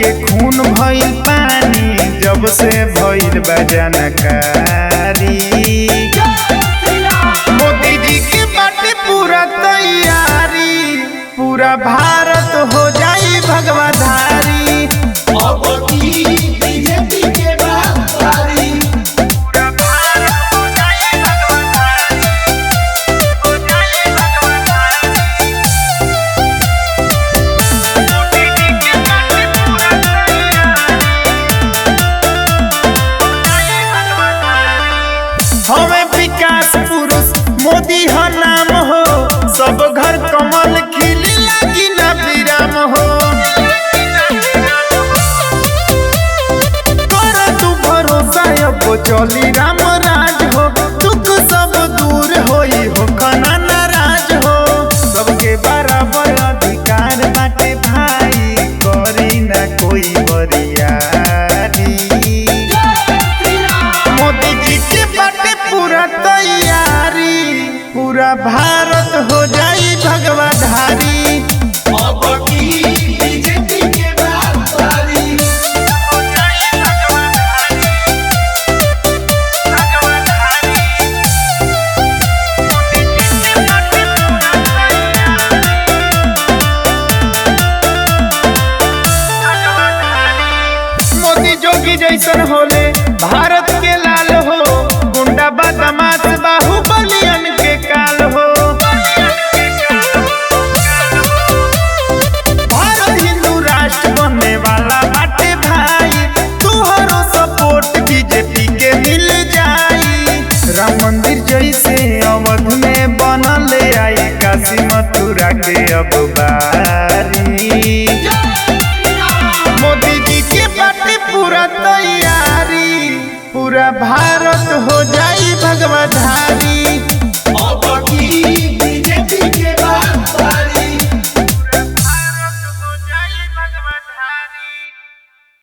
के खून भइल पानी जब से भइल बा जानकारी। मोदी जी के बाटे पूरा तैयारी, पूरा भारत हो जाई भगवाधारी। हमें विकास पुरुष मोदी ह नाम हो, सब घर कमल खिली लगी ना विराम हो। कर तू भरोसा अब चली राम राज हो, दुख सब दूर होई हो खना नाराज हो। सबके बराबर अधिकार बाटे भाई, करी ना कोई बरियारी। मोदी जी के बाटे पूरा तैयारी, पूरा भारत हो जाई भगवाधारी। मोदी जोगी जैसन होले भारत के लाल हो, गुंडा बदमाश बाहुबलियन के काल हो। भारत हिंदू राष्ट्र बनने वाला बाटे भाई, तुहरो सपोर्ट बीजेपी के मिल जाई। राम मंदिर जैसे अवध में बनल आई, काशी मथुरा के अब बारी। मोदी जी के बाटे पूरा तैयारी, पूरा भारत हो जाई भगवाधारी।